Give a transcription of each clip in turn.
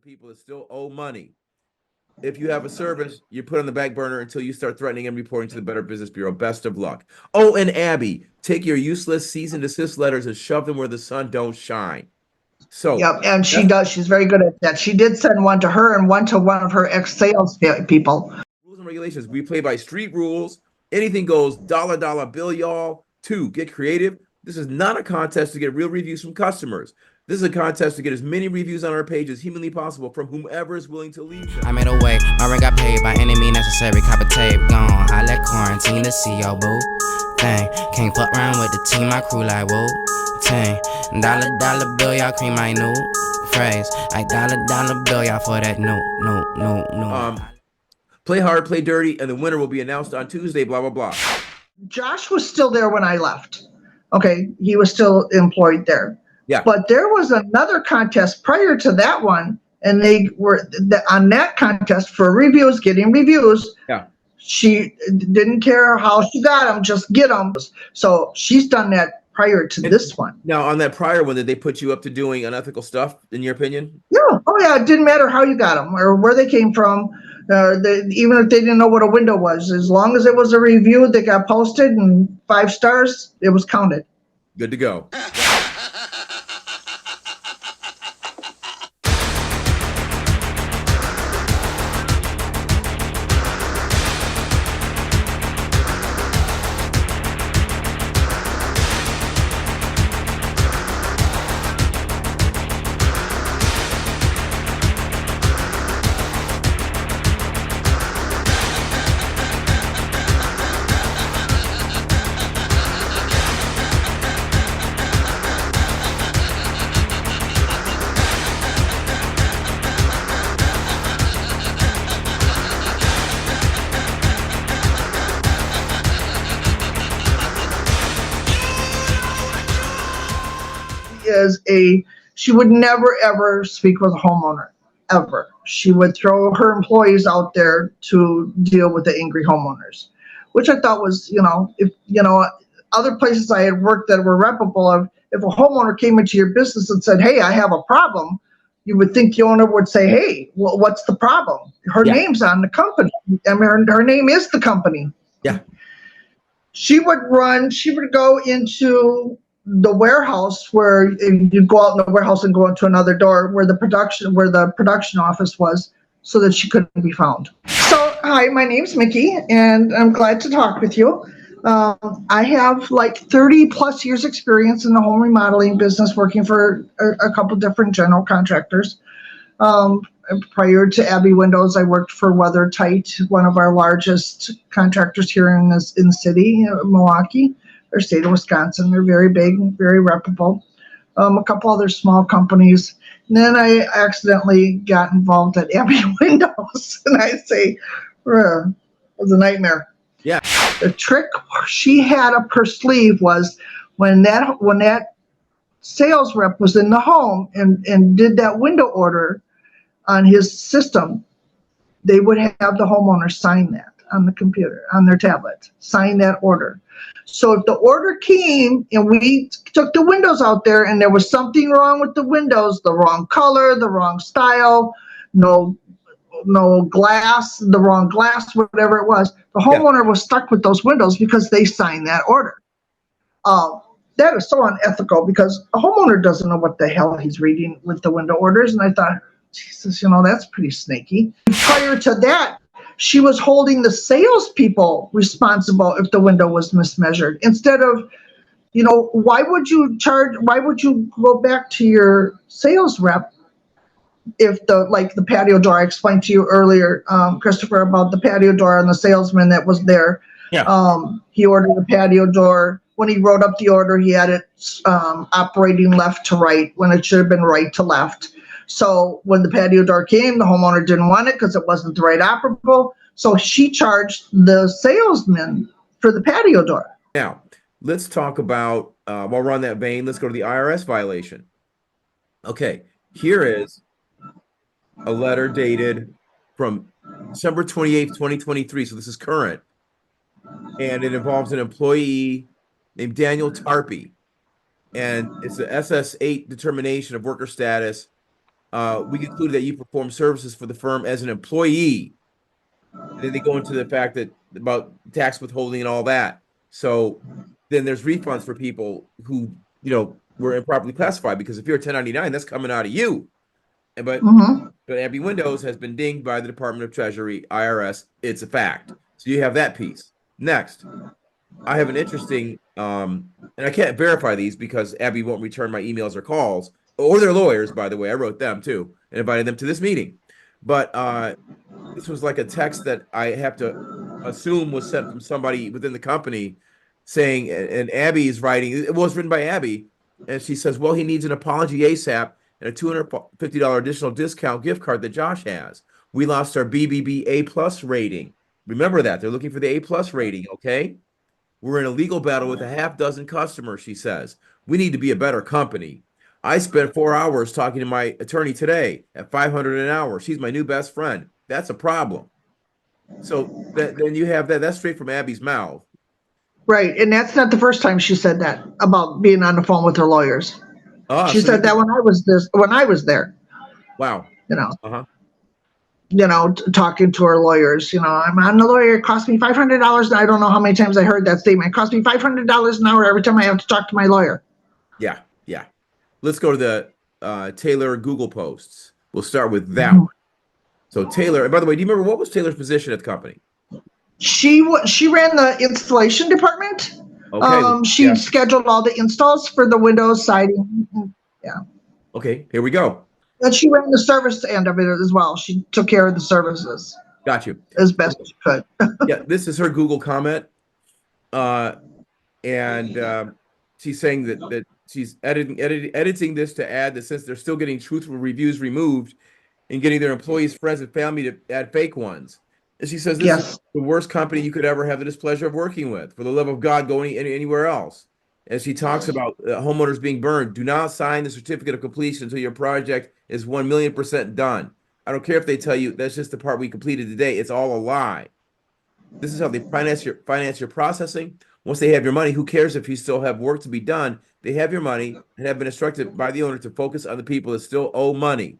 people that still owe money. If you have a service, you put on the back burner until you start threatening and reporting to the Better Business Bureau. Best of luck. Oh, and Abby, take your useless cease and desist letters and shove them where the sun don't shine. So Yep, and she that's does. She's very good at that. She did send one to her and one to one of her ex-sales people. rules and regulations. We play by street rules. Anything goes. Dollar bill, y'all. 2, get creative. This is not a contest to get real reviews from customers. This is a contest to get as many reviews on our page as humanly possible from whomever is willing to leave them. I made a way, my rent got paid by any means necessary. Copper tape gone, I let quarantine to see your boo thing. Can't fuck around with the team, my crew like woo ting. Dollar bill, y'all cream my new phrase. Like dollar bill, y'all for that no. Play hard, play dirty, and the winner will be announced on Tuesday. Blah blah blah. Josh was still there when I left. Okay, he was still employed there. Yeah. But there was another contest prior to that one, and they were on that contest for reviews, getting reviews. Yeah. She didn't care how she got them, just get them. So she's done that prior to this one. Now, on that prior one, did they put you up to doing unethical stuff, in your opinion? Yeah. Oh, yeah. It didn't matter how you got them or where they came from. Even if they didn't know what a window was, as long as it was a review that got posted and 5 stars, it was counted. Good to go. She would never ever speak with a homeowner, ever. She would throw her employees out there to deal with the angry homeowners, which I thought was, if other places I had worked that were reputable of, if a homeowner came into your business and said, hey, I have a problem, you would think the owner would say, hey, well, what's the problem? Her name's on the company. I mean, her name is the company. Yeah. She would go into the warehouse where you go out in the warehouse and go into another door where the production office was, so that she couldn't be found. So, hi, my name's Mickey, and I'm glad to talk with you. I have like 30 plus years experience in the home remodeling business, working for a couple different general contractors. Prior to Abby Windows, I worked for WeatherTight, one of our largest contractors here in the city, Milwaukee, or state of Wisconsin. They're very big, very reputable. A couple other small companies. And then I accidentally got involved at Abby Windows, and I say, it was a nightmare. Yeah. The trick she had up her sleeve was when that sales rep was in the home and did that window order on his system, they would have the homeowner sign that on the computer, on their tablet, sign that order. So if the order came and we took the windows out there and there was something wrong with the windows, the wrong color, the wrong style, no glass, the wrong glass, whatever it was, the homeowner was stuck with those windows because they signed that order. That is so unethical because a homeowner doesn't know what the hell he's reading with the window orders. And I thought, Jesus, that's pretty snaky. Prior to that, she was holding the salespeople responsible if the window was mismeasured. Instead of, why would you go back to your sales rep if the patio door, I explained to you earlier, Christopher, about the patio door and the salesman that was there. Yeah. He ordered a patio door. When he wrote up the order, he had it operating left to right when it should have been right to left. So when the patio door came, the homeowner didn't want it because it wasn't the right operable. So she charged the salesman for the patio door. Now, let's talk about, while we're on that vein, let's go to the IRS violation. Okay, here is a letter dated from December 28th, 2023. So this is current. And it involves an employee named Daniel Tarpey. And it's the SS8 determination of worker status. we concluded that you perform services for the firm as an employee. And then they go into the fact that about tax withholding and all that. So then there's refunds for people who, were improperly classified, because if you're a 1099, that's coming out of you. But Abby Windows has been dinged by the Department of Treasury, IRS. It's a fact. So you have that piece. Next, I have an interesting, and I can't verify these because Abby won't return my emails or calls, or their lawyers, by the way. I wrote them too and invited them to this meeting. But this was like a text that I have to assume was sent from somebody within the company saying, and Abby is writing, it was written by Abby, and she says, well, he needs an apology ASAP and a $250 additional discount gift card that Josh has. We lost our BBB A+ rating. Remember that. They're looking for the A+ rating, okay? We're in a legal battle with a half dozen customers, she says. We need to be a better company. I spent 4 hours talking to my attorney today at $500 an hour. She's my new best friend. That's a problem. So then you have that. That's straight from Abby's mouth. Right. And that's not the first time she said that about being on the phone with her lawyers. She So said that when I was there. Wow. Talking to her lawyers, I'm on the lawyer. It cost me $500. I don't know how many times I heard that statement. It cost me $500 an hour every time I have to talk to my lawyer. Yeah. Let's go to the Taylor Google posts. We'll start with that one. So Taylor, and by the way, do you remember what was Taylor's position at the company? She ran the installation department. Okay. She scheduled all the installs for the windows, siding. Yeah. Okay, here we go. And she ran the service end of it as well. She took care of the services. Got you. As best she could. Yeah, this is her Google comment. She's saying that she's editing this to add that since they're still getting truthful reviews removed and getting their employees, friends, and family to add fake ones. And she says this is the worst company you could ever have the displeasure of working with. For the love of God, go anywhere else. As she talks about homeowners being burned, do not sign the certificate of completion until your project is 1,000,000% done. I don't care if they tell you that's just the part we completed today. It's all a lie. This is how they finance your processing. Once they have your money, who cares if you still have work to be done? They have your money and have been instructed by the owner to focus on the people that still owe money.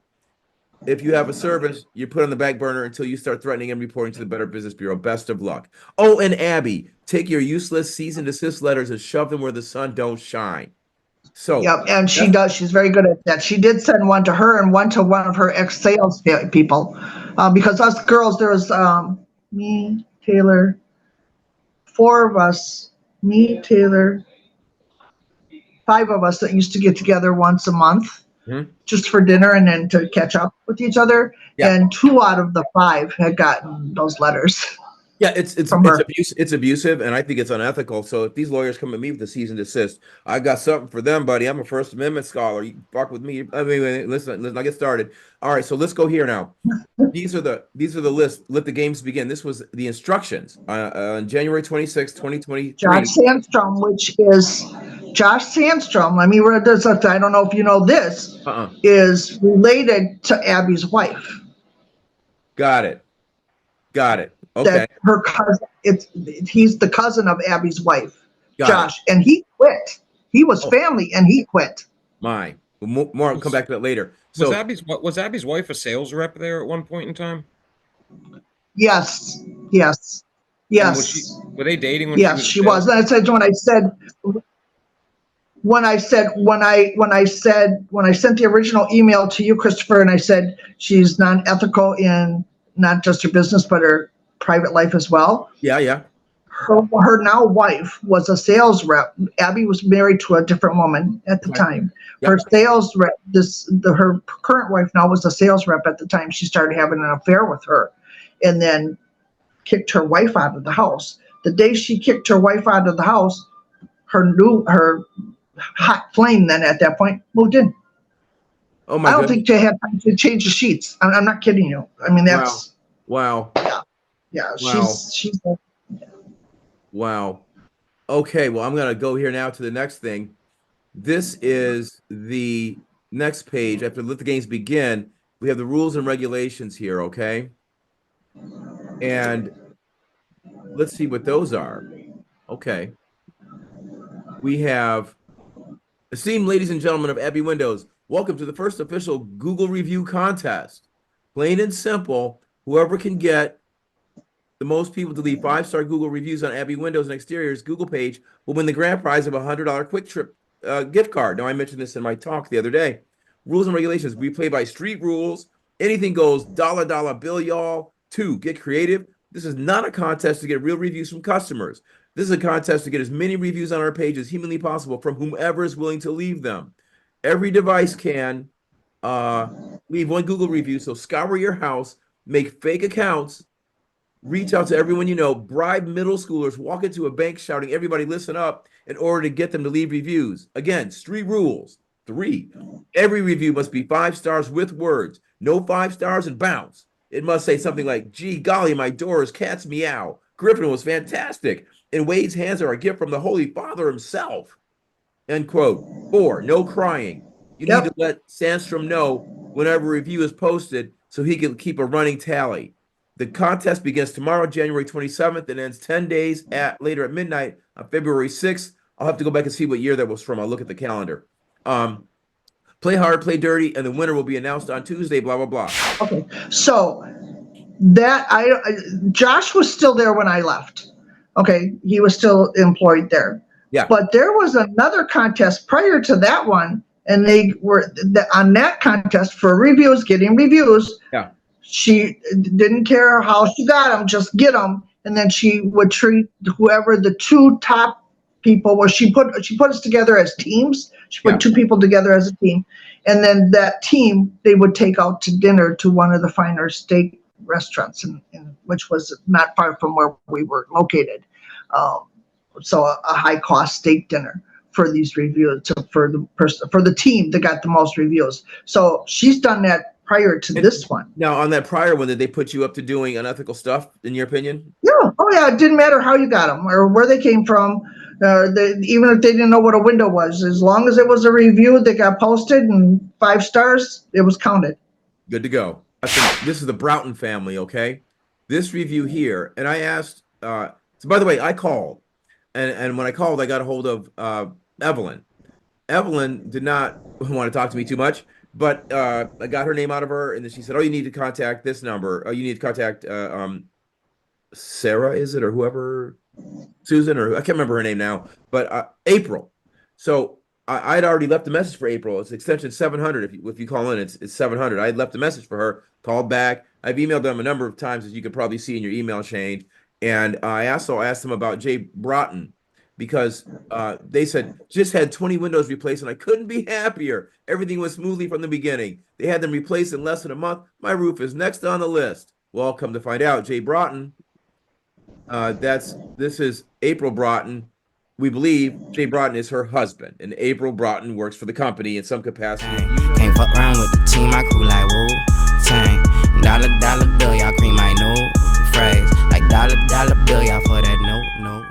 If you have a service, you put on the back burner until you start threatening and reporting to the Better Business Bureau. Best of luck. Oh, and Abby, take your useless cease and desist letters and shove them where the sun don't shine. So yep, and she does. She's very good at that. She did send one to her and one to one of her ex-sales people, because us girls, there was me, Taylor, 4 of us, me, Taylor, 5 of us that used to get together once a month. Just for dinner and then to catch up with each other. Yeah. And 2 out of the 5 had gotten those letters. Yeah, it's abusive, and I think it's unethical. So if these lawyers come at me with a cease and desist, I got something for them, buddy. I'm a First Amendment scholar. You fuck with me. I mean, listen. I get started. All right, so let's go here now. These are the lists. Let the games begin. This was the instructions on January 26, 2023. Josh Sandstrom, Josh Sandstrom, let me read this. I don't know if you know this, is related to Abby's wife. Got it. Okay. That her cousin, he's the cousin of Abby's wife, Josh, and he quit. He was family and he quit. More, I'll come back to that later. So was Abby's wife a sales rep there at one point in time? Yes. Were they dating when she was? And I said when I sent the original email to you, Christopher, and I said she's non-ethical in not just her business but her private life as well. Yeah. Her now wife was a sales rep. Abby was married to a different woman at the time. Yep. Her sales rep, her current wife now was a sales rep at the time. She started having an affair with her, and then kicked her wife out of the house. The day she kicked her wife out of the house, her hot flame then at that point moved in. Oh my! I don't think they had time to change the sheets. I'm not kidding you. I mean, that's wow. Yeah. Wow. She's. Wow. Okay. Well, I'm gonna go here now to the next thing. This is the next page. After let the games begin, we have the rules and regulations here. Okay. And let's see what those are. Okay. We have, esteemed ladies and gentlemen of Abby Windows, Welcome to the first official Google review contest. Plain and simple, whoever can get the most people to leave 5-star Google reviews on Abby Windows and Exteriors Google page will win the grand prize of a $100 Quick Trip gift card. Now, I mentioned this in my talk the other day. Rules and regulations. We play by street rules. Anything goes, dollar bill, y'all. 2, get creative. This is not a contest to get real reviews from customers. This is a contest to get as many reviews on our page as humanly possible from whomever is willing to leave them. Every device can leave 1 Google review, so scour your house, make fake accounts, reach out to everyone you know, bribe middle schoolers, walk into a bank shouting, everybody listen up, in order to get them to leave reviews. Again, street rules. 3, every review must be 5 stars with words. No 5 stars and bounce. It must say something like, gee golly, my doors, cats meow. Griffin was fantastic. In Wade's hands are a gift from the Holy Father himself. End quote. 4, no crying. You need to let Sandstrom know whenever a review is posted so he can keep a running tally. The contest begins tomorrow, January 27th, and ends 10 days later at midnight on February 6th. I'll have to go back and see what year that was from. I'll look at the calendar. Play hard, play dirty, and the winner will be announced on Tuesday, blah, blah, blah. Okay, so that Josh was still there when I left. Okay, he was still employed there. Yeah. But there was another contest prior to that one, and they were on that contest for reviews, getting reviews. Yeah. She didn't care how she got them, just get them, and then she would treat whoever the 2 top people were. She put us together as teams. She put 2 people together as a team, and then that team they would take out to dinner to one of the finer steak restaurants, which was not far from where we were located. So a high cost steak dinner for these reviews for the team that got the most reviews. So she's done that prior to this one. Now, on that prior one, did they put you up to doing unethical stuff, in your opinion? Yeah. Oh, yeah. It didn't matter how you got them or where they came from. Even if they didn't know what a window was, as long as it was a review that got posted and 5 stars, it was counted. Good to go. I think this is the Broughton family, okay? This review here, and I asked, so by the way, I called, and when I called, I got a hold of Evelyn. Evelyn did not want to talk to me too much, but I got her name out of her, and then she said, oh, you need to contact this number. Oh, you need to contact Sarah, is it, or whoever, Susan, or I can't remember her name now, but April. So I'd already left a message for April. It's extension 700. If you call in, it's 700. I had left a message for her, called back. I've emailed them a number of times, as you could probably see in your email chain. And I also asked them about Jay Broughton, because they said just had 20 windows replaced, and I couldn't be happier. Everything went smoothly from the beginning. They had them replaced in less than a month. My roof is next on the list. Well, come to find out, Jay Broughton, this is April Broughton. We believe Jay Broughton is her husband, and April Broughton works for the company in some capacity. Can't fuck around with the team, my crew like woo. Tang, dollar bill, y'all cream my new phrase. Like dollar bill, y'all for that no.